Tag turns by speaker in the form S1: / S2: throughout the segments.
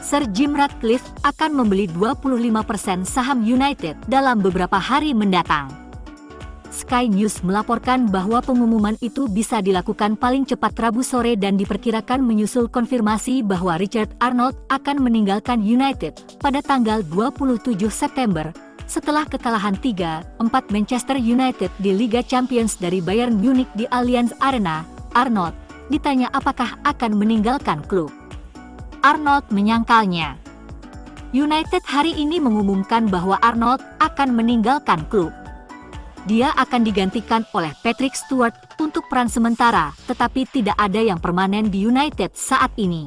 S1: Sir Jim Ratcliffe akan membeli 25% saham United dalam beberapa hari mendatang. Sky News melaporkan bahwa pengumuman itu bisa dilakukan paling cepat Rabu sore dan diperkirakan menyusul konfirmasi bahwa Richard Arnold akan meninggalkan United pada tanggal 27 September setelah kekalahan 3-4 Manchester United di Liga Champions dari Bayern Munich di Allianz Arena. Arnold ditanya apakah akan meninggalkan klub. Arnold menyangkalnya. United hari ini mengumumkan bahwa Arnold akan meninggalkan klub. Dia akan digantikan oleh Patrick Stewart untuk peran sementara, tetapi tidak ada yang permanen di United saat ini.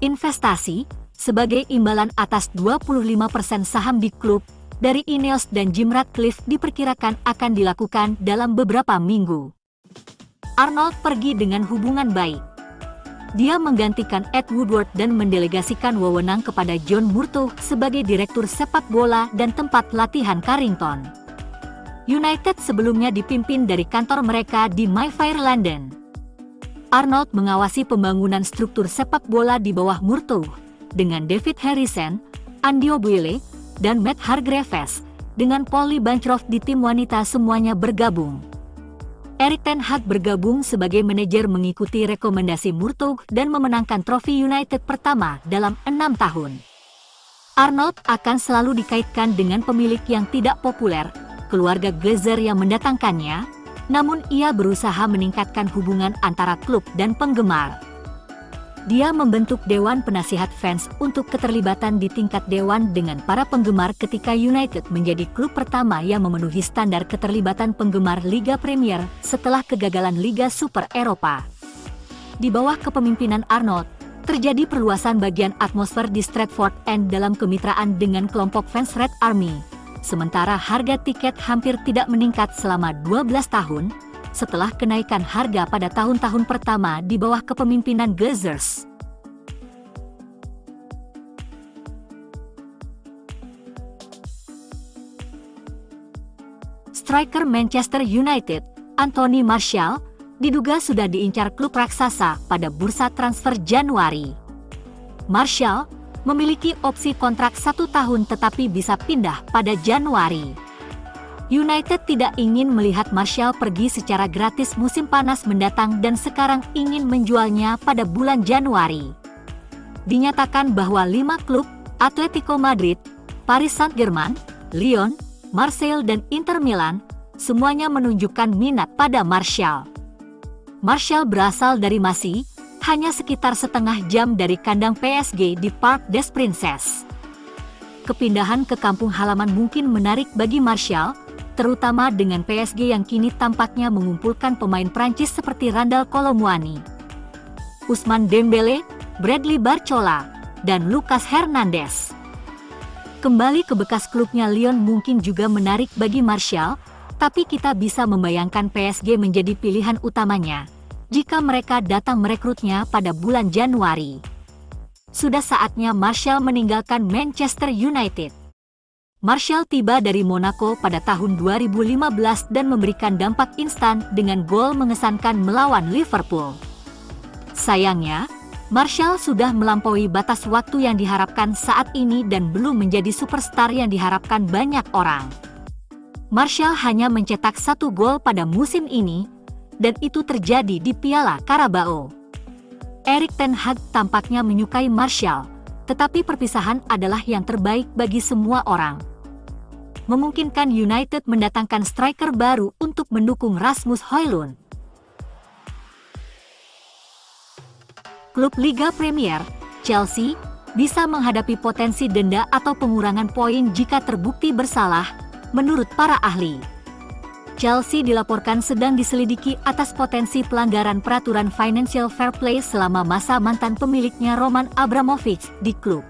S1: Investasi, sebagai imbalan atas 25% saham di klub, dari Ineos dan Jim Ratcliffe diperkirakan akan dilakukan dalam beberapa minggu. Arnold pergi dengan hubungan baik. Dia menggantikan Ed Woodward dan mendelegasikan wewenang kepada John Murtough sebagai direktur sepak bola dan tempat latihan Carrington. United sebelumnya dipimpin dari kantor mereka di Mayfair, London. Arnold mengawasi pembangunan struktur sepak bola di bawah Murtough, dengan David Harrison, Andy O'Boyle, dan Matt Hargreaves, dengan Polly Bancroft di tim wanita semuanya bergabung. Erik ten Hag bergabung sebagai manajer mengikuti rekomendasi Murtough dan memenangkan trofi United pertama dalam 6 tahun. Arnold akan selalu dikaitkan dengan pemilik yang tidak populer, keluarga Glazer yang mendatangkannya, namun ia berusaha meningkatkan hubungan antara klub dan penggemar. Dia membentuk Dewan Penasihat Fans untuk keterlibatan di tingkat dewan dengan para penggemar ketika United menjadi klub pertama yang memenuhi standar keterlibatan penggemar Liga Premier setelah kegagalan Liga Super Eropa. Di bawah kepemimpinan Arnold, terjadi perluasan bagian atmosfer di Stratford End dalam kemitraan dengan kelompok fans Red Army. Sementara harga tiket hampir tidak meningkat selama 12 tahun, setelah kenaikan harga pada tahun-tahun pertama di bawah kepemimpinan Glazers. Striker Manchester United, Anthony Martial, diduga sudah diincar klub raksasa pada bursa transfer Januari. Martial memiliki opsi kontrak 1 tahun tetapi bisa pindah pada Januari. United tidak ingin melihat Martial pergi secara gratis musim panas mendatang dan sekarang ingin menjualnya pada bulan Januari. Dinyatakan bahwa 5 klub, Atletico Madrid, Paris Saint-Germain, Lyon, Marseille dan Inter Milan, semuanya menunjukkan minat pada Martial. Martial berasal dari Massy, hanya sekitar setengah jam dari kandang PSG di Parc des Princes. Kepindahan ke kampung halaman mungkin menarik bagi Martial, terutama dengan PSG yang kini tampaknya mengumpulkan pemain Prancis seperti Randal Kolo Muani, Ousmane Dembélé, Bradley Barcola, dan Lucas Hernandez. Kembali ke bekas klubnya Lyon mungkin juga menarik bagi Martial, tapi kita bisa membayangkan PSG menjadi pilihan utamanya jika mereka datang merekrutnya pada bulan Januari. Sudah saatnya Martial meninggalkan Manchester United. Martial tiba dari Monaco pada tahun 2015 dan memberikan dampak instan dengan gol mengesankan melawan Liverpool. Sayangnya, Martial sudah melampaui batas waktu yang diharapkan saat ini dan belum menjadi superstar yang diharapkan banyak orang. Martial hanya mencetak 1 gol pada musim ini, dan itu terjadi di Piala Carabao. Erik ten Hag tampaknya menyukai Martial, tetapi perpisahan adalah yang terbaik bagi semua orang. Memungkinkan United mendatangkan striker baru untuk mendukung Rasmus Højlund. Klub Liga Premier, Chelsea, bisa menghadapi potensi denda atau pengurangan poin jika terbukti bersalah, menurut para ahli. Chelsea dilaporkan sedang diselidiki atas potensi pelanggaran peraturan Financial Fair Play selama masa mantan pemiliknya Roman Abramovich di klub.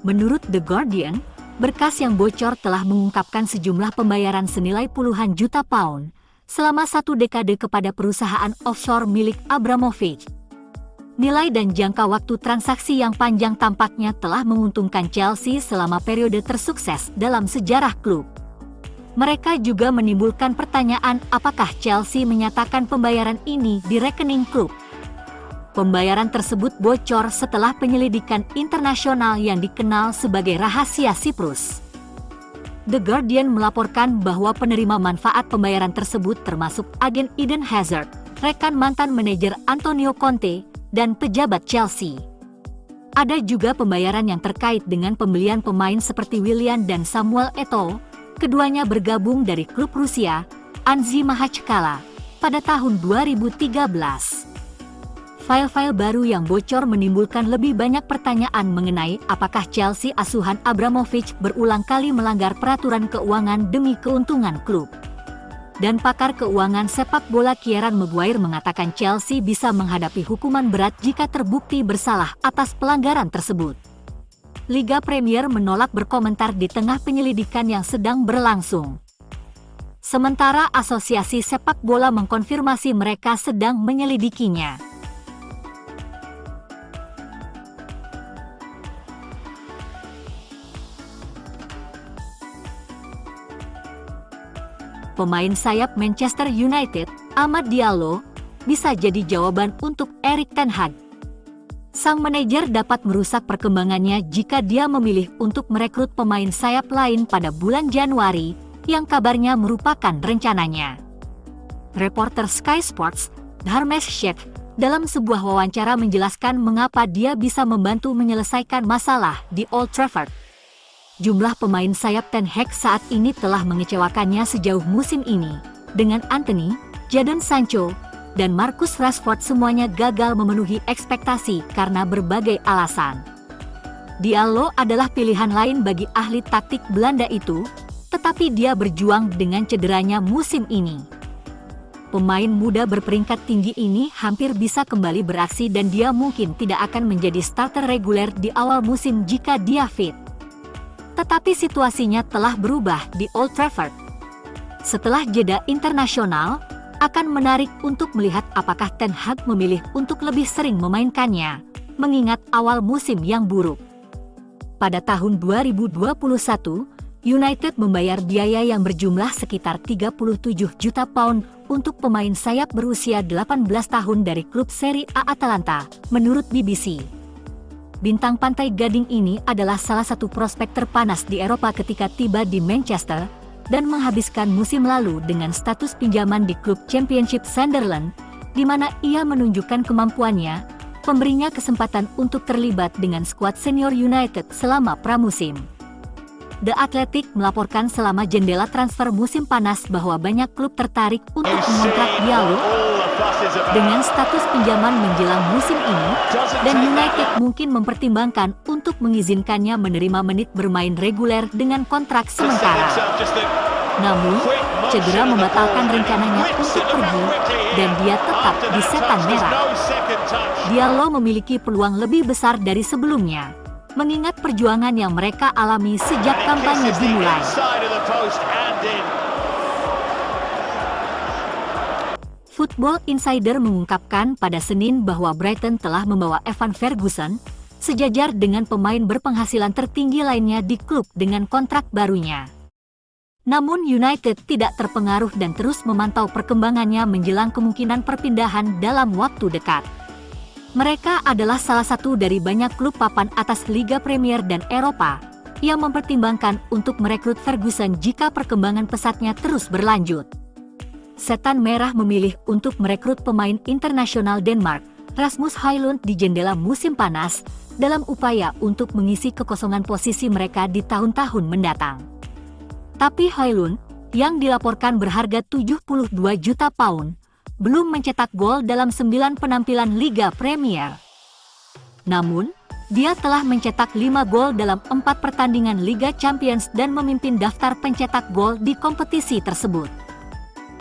S1: Menurut The Guardian, berkas yang bocor telah mengungkapkan sejumlah pembayaran senilai puluhan juta pound selama 1 dekade kepada perusahaan offshore milik Abramovich. Nilai dan jangka waktu transaksi yang panjang tampaknya telah menguntungkan Chelsea selama periode tersukses dalam sejarah klub. Mereka juga menimbulkan pertanyaan apakah Chelsea menyatakan pembayaran ini di rekening klub. Pembayaran tersebut bocor setelah penyelidikan internasional yang dikenal sebagai rahasia Siprus. The Guardian melaporkan bahwa penerima manfaat pembayaran tersebut termasuk agen Eden Hazard, rekan mantan manajer Antonio Conte, dan pejabat Chelsea. Ada juga pembayaran yang terkait dengan pembelian pemain seperti Willian dan Samuel Eto'o, keduanya bergabung dari klub Rusia, Anzhi Makhachkala, pada tahun 2013. File-file baru yang bocor menimbulkan lebih banyak pertanyaan mengenai apakah Chelsea asuhan Abramovich berulang kali melanggar peraturan keuangan demi keuntungan klub. Dan pakar keuangan sepak bola Kieran Maguire mengatakan Chelsea bisa menghadapi hukuman berat jika terbukti bersalah atas pelanggaran tersebut. Liga Premier menolak berkomentar di tengah penyelidikan yang sedang berlangsung. Sementara Asosiasi Sepak Bola mengkonfirmasi mereka sedang menyelidikinya. Pemain sayap Manchester United, Amad Diallo, bisa jadi jawaban untuk Erik ten Hag. Sang manajer dapat merusak perkembangannya jika dia memilih untuk merekrut pemain sayap lain pada bulan Januari, yang kabarnya merupakan rencananya. Reporter Sky Sports, Dharmesh Sheth, dalam sebuah wawancara menjelaskan mengapa dia bisa membantu menyelesaikan masalah di Old Trafford. Jumlah pemain sayap Ten Hag saat ini telah mengecewakannya sejauh musim ini, dengan Anthony, Jadon Sancho, dan Marcus Rashford semuanya gagal memenuhi ekspektasi karena berbagai alasan. Diallo adalah pilihan lain bagi ahli taktik Belanda itu, tetapi dia berjuang dengan cederanya musim ini. Pemain muda berperingkat tinggi ini hampir bisa kembali beraksi dan dia mungkin tidak akan menjadi starter reguler di awal musim jika dia fit. Tetapi situasinya telah berubah di Old Trafford. Setelah jeda internasional, akan menarik untuk melihat apakah Ten Hag memilih untuk lebih sering memainkannya, mengingat awal musim yang buruk. Pada tahun 2021, United membayar biaya yang berjumlah sekitar 37 juta pound untuk pemain sayap berusia 18 tahun dari klub Serie A Atalanta, menurut BBC. Bintang Pantai Gading ini adalah salah satu prospek terpanas di Eropa ketika tiba di Manchester dan menghabiskan musim lalu dengan status pinjaman di klub Championship Sunderland, di mana ia menunjukkan kemampuannya, pemberinya kesempatan untuk terlibat dengan skuad senior United selama pramusim. The Athletic melaporkan selama jendela transfer musim panas bahwa banyak klub tertarik untuk mengontrak Diallo dengan status pinjaman menjelang musim ini, dan United mungkin mempertimbangkan untuk mengizinkannya menerima menit bermain reguler dengan kontrak sementara. Namun, cedera membatalkan rencananya untuk pergi, dan dia tetap di setan merah. Diallo memiliki peluang lebih besar dari sebelumnya, mengingat perjuangan yang mereka alami sejak kampanye dimulai. Football Insider mengungkapkan pada Senin bahwa Brighton telah membawa Evan Ferguson, sejajar dengan pemain berpenghasilan tertinggi lainnya di klub dengan kontrak barunya. Namun United tidak terpengaruh dan terus memantau perkembangannya menjelang kemungkinan perpindahan dalam waktu dekat. Mereka adalah salah satu dari banyak klub papan atas Liga Premier dan Eropa yang mempertimbangkan untuk merekrut Ferguson jika perkembangan pesatnya terus berlanjut. Setan Merah memilih untuk merekrut pemain internasional Denmark, Rasmus Højlund di jendela musim panas, dalam upaya untuk mengisi kekosongan posisi mereka di tahun-tahun mendatang. Tapi Højlund, yang dilaporkan berharga 72 juta pound, belum mencetak gol dalam 9 penampilan Liga Premier. Namun, dia telah mencetak 5 gol dalam 4 pertandingan Liga Champions dan memimpin daftar pencetak gol di kompetisi tersebut.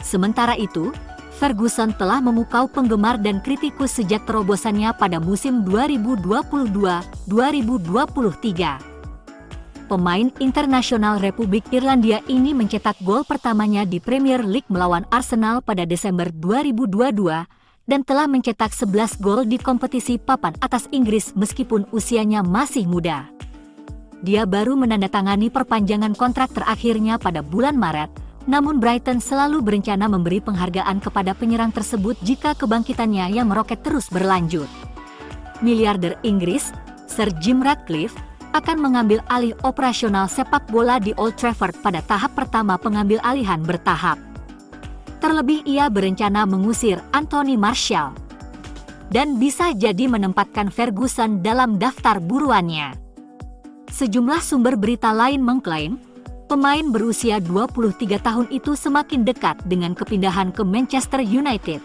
S1: Sementara itu, Ferguson telah memukau penggemar dan kritikus sejak terobosannya pada musim 2022-2023. Pemain internasional Republik Irlandia ini mencetak gol pertamanya di Premier League melawan Arsenal pada Desember 2022 dan telah mencetak 11 gol di kompetisi papan atas Inggris meskipun usianya masih muda. Dia baru menandatangani perpanjangan kontrak terakhirnya pada bulan Maret. Namun Brighton selalu berencana memberi penghargaan kepada penyerang tersebut jika kebangkitannya yang meroket terus berlanjut. miliarder Inggris, Sir Jim Ratcliffe, akan mengambil alih operasional sepak bola di Old Trafford pada tahap pertama pengambil alihan bertahap. Terlebih ia berencana mengusir Anthony Martial dan bisa jadi menempatkan Ferguson dalam daftar buruannya. Sejumlah sumber berita lain mengklaim, pemain berusia 23 tahun itu semakin dekat dengan kepindahan ke Manchester United.